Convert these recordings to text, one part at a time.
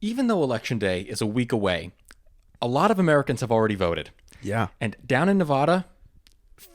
Even though Election Day is a week away, a lot of Americans have already voted. Yeah. And down in Nevada,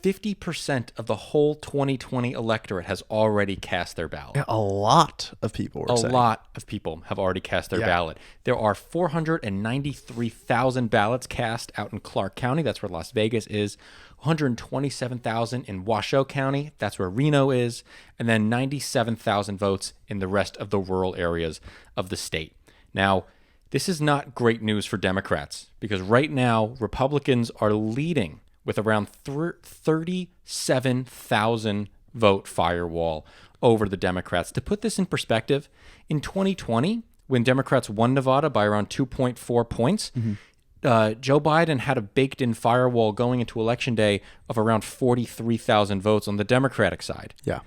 50% of the whole 2020 electorate has already cast their ballot. Yeah, a lot of people were A saying. lot of people have already cast their Yeah. ballot. There are 493,000 ballots cast out in Clark County. That's where Las Vegas is. 127,000 in Washoe County. That's where Reno is. And then 97,000 votes in the rest of the rural areas of the state. Now, this is not great news for Democrats because right now Republicans are leading with around 37,000 vote firewall over the Democrats. To put this in perspective, in 2020, when Democrats won Nevada by around 2.4 points, Joe Biden had a baked-in firewall going into Election Day of around 43,000 votes on the Democratic side. Yeah.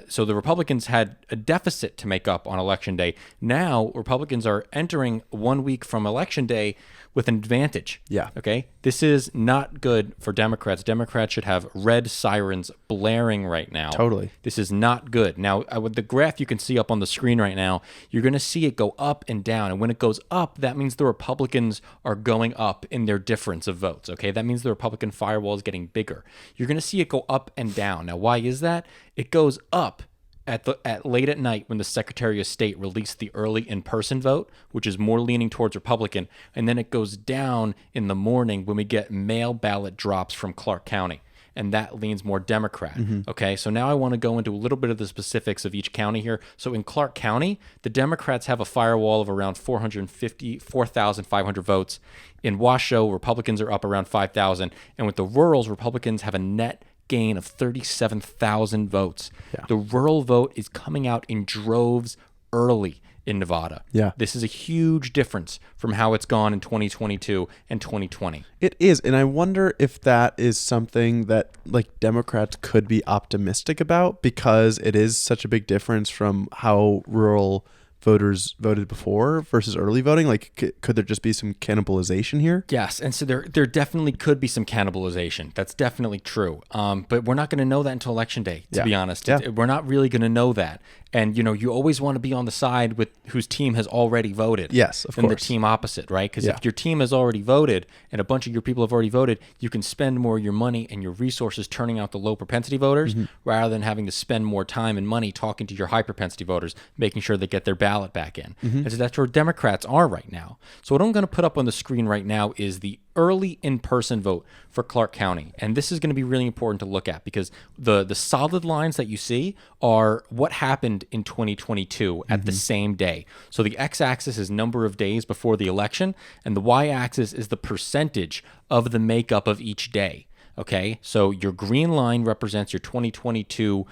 So the Republicans had a deficit to make up on Election Day. Now Republicans are entering 1 week from Election Day with an advantage. Yeah. Okay. This is not good for Democrats. Democrats should have red sirens blaring right now. Totally. This is not good. Now, with the graph you can see up on the screen right now, you're going to see it go up and down. And when it goes up, that means the Republicans are going up in their difference of votes. Okay. That means the Republican firewall is getting bigger. You're going to see it go up and down. Now, why is that? It goes up at late at night when the Secretary of State released the early in-person vote, which is more leaning towards Republican, and then it goes down in the morning when we get mail ballot drops from Clark County, and that leans more Democrat. Okay, so now I want to go into a little bit of the specifics of each county here. So in Clark County, the Democrats have a firewall of around 4,500 votes. In Washoe, Republicans are up around 5,000, and with the rurals, Republicans have a net gain of 37,000 votes. Yeah. The rural vote is coming out in droves early in Nevada. Yeah. This is a huge difference from how it's gone in 2022 and 2020. It is. And I wonder if that is something that like Democrats could be optimistic about because it is such a big difference from how rural voters voted before versus early voting. Like, could there just be some cannibalization here? Yes, and so there definitely could be some cannibalization. That's definitely true. But we're not going to know that until Election Day, to be honest. Yeah. We're not really going to know that. And, you always want to be on the side with whose team has already voted. Yes, of than course. the team opposite, right? Because Yeah. if your team has already voted and a bunch of your people have already voted, you can spend more of your money and your resources turning out the low propensity voters rather than having to spend more time and money talking to your high propensity voters, making sure they get their ballot back in. And so that's where Democrats are right now. So what I'm going to put up on the screen right now is the early in-person vote for Clark County. And this is going to be really important to look at because the solid lines that you see are what happened in 2022 at the same day. So the x-axis is number of days before the election, and the y-axis is the percentage of the makeup of each day. Okay, so your green line represents your 2022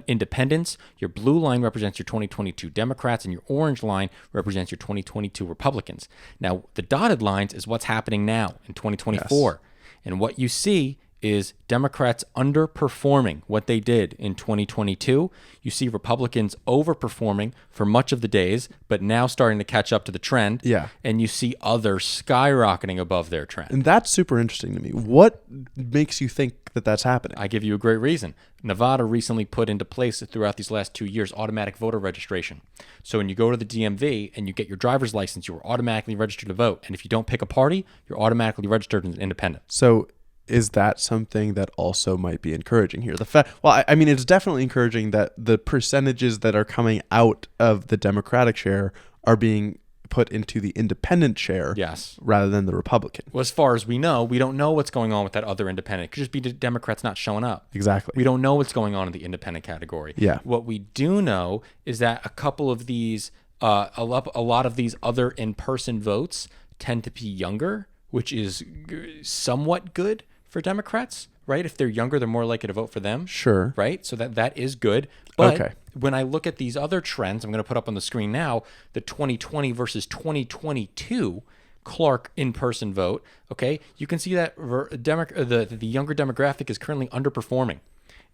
independents, your blue line represents your 2022 Democrats, and your orange line represents your 2022 Republicans. Now, the dotted lines is what's happening now in 2024. Yes. And what you see is Democrats underperforming what they did in 2022. You see Republicans overperforming for much of the days, but now starting to catch up to the trend. Yeah. And you see others skyrocketing above their trend. And that's super interesting to me. What makes you think that that's happening? I give you a great reason. Nevada recently put into place throughout these last 2 years automatic voter registration. So when you go to the DMV and you get your driver's license, you are automatically registered to vote. And if you don't pick a party, you're automatically registered as an independent. So is that something that also might be encouraging here? I mean, it's definitely encouraging that the percentages that are coming out of the Democratic share are being put into the independent share, yes, rather than the Republican. Well, as far as we know, we don't know what's going on with that other independent. It could just be the Democrats not showing up. Exactly. We don't know what's going on in the independent category. Yeah. What we do know is that a couple of these, a lot of these other in-person votes tend to be younger, which is somewhat good for Democrats, right? If they're younger, they're more likely to vote for them. Sure. Right? So that is good. But okay. When I look at these other trends, I'm going to put up on the screen now, the 2020 versus 2022 Clark in-person vote, okay? You can see that the younger demographic is currently underperforming.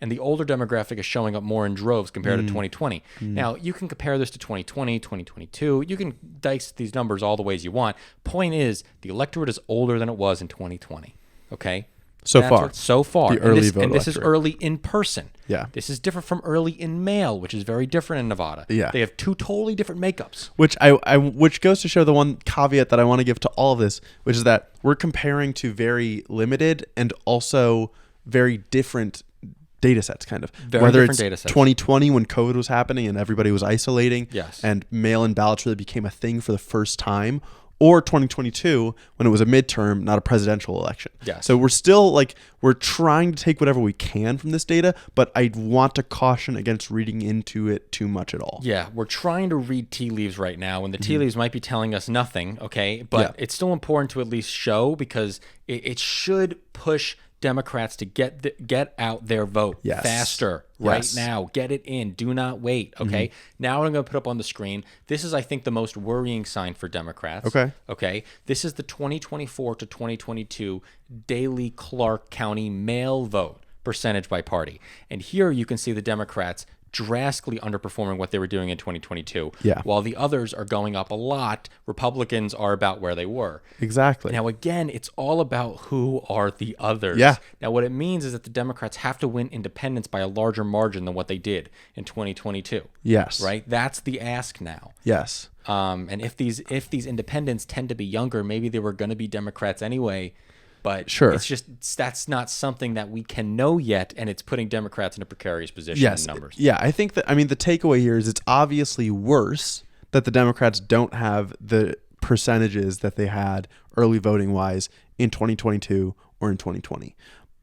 And the older demographic is showing up more in droves compared to 2020. Now, you can compare this to 2020, 2022. You can dice these numbers all the ways you want. Point is, the electorate is older than it was in 2020, okay? So far. So far. The early vote and this is electorate. early in person. Yeah. This is different from early in mail, which is very different in Nevada. Yeah. They have two totally different makeups. Which goes to show the one caveat that I want to give to all of this, which is that we're comparing to very limited and also very different data sets, kind of. Very Whether different it's data sets. 2020 when COVID was happening and everybody was isolating, Yes. and mail-in ballots really became a thing for the first time, or 2022 when it was a midterm, not a presidential election. Yes. So we're still we're trying to take whatever we can from this data, but I want to caution against reading into it too much at all. Yeah, we're trying to read tea leaves right now, and the tea leaves might be telling us nothing, okay? But it's still important to at least show, because it should push Democrats to get out their vote faster right now. Get it in. Do not wait, okay? Now I'm going to put up on the screen. This is, I think, the most worrying sign for Democrats. Okay? This is the 2024 to 2022 Daily Clark County mail vote percentage by party. And here you can see the Democrats drastically underperforming what they were doing in 2022. Yeah. While the others are going up a lot, Republicans are about where they were. Exactly. Now, again, it's all about who are the others. Yeah. Now, what it means is that the Democrats have to win independents by a larger margin than what they did in 2022. Yes. Right? That's the ask now. Yes. And if these independents tend to be younger, maybe they were going to be Democrats anyway. But Sure. that's not something that we can know yet, and it's putting Democrats in a precarious position in numbers. Yeah, I think that, the takeaway here is it's obviously worse that the Democrats don't have the percentages that they had early voting wise in 2022 or in 2020.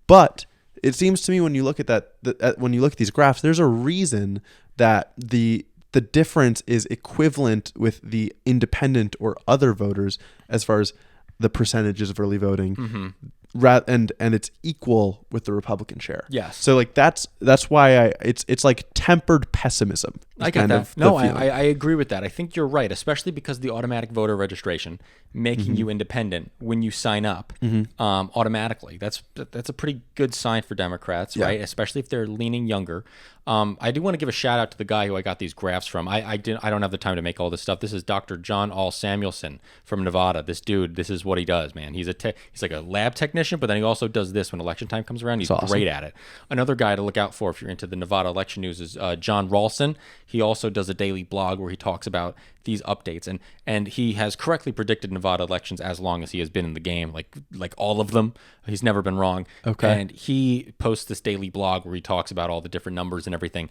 But it seems to me when you look at when you look at these graphs, there's a reason that the difference is equivalent with the independent or other voters as far as the percentages of early voting, and it's equal with the Republican share. Yes. So that's why it's like tempered pessimism. I get that. No, I agree with that. I think you're right, especially because the automatic voter registration making you independent when you sign up automatically. That's a pretty good sign for Democrats, right? Especially if they're leaning younger. I do want to give a shout out to the guy who I got these graphs from. I don't have the time to make all this stuff. This is Dr. John All Samuelson from Nevada. This dude, this is what he does, man. He's like a lab technician, but then he also does this when election time comes around. He's great at it. Another guy to look out for if you're into the Nevada election news is John Ralston. He also does a daily blog where he talks about these updates, and he has correctly predicted Nevada elections as long as he has been in the game, like all of them. He's never been wrong. Okay. And he posts this daily blog where he talks about all the different numbers and everything.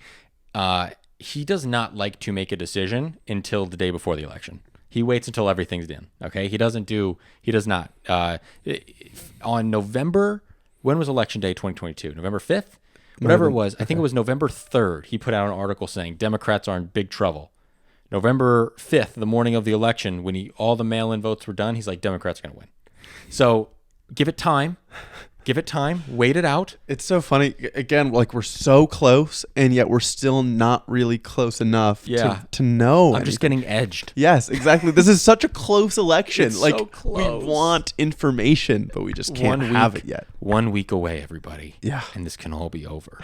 He does not like to make a decision until the day before the election. He waits until everything's in. Okay. He does not. On November, when was election day 2022? November 5th? Whatever it was. I think it was November 3rd. He put out an article saying Democrats are in big trouble. November 5th, the morning of the election, when all the mail-in votes were done, he's like, Democrats are going to win. So give it time. Give it time. Wait it out. It's so funny. Again, we're so close, and yet we're still not really close enough to know. I'm just getting edged. Yes, exactly. This is such a close election. It's so close. We want information, but we just can't have it yet. 1 week away, everybody. Yeah. And this can all be over.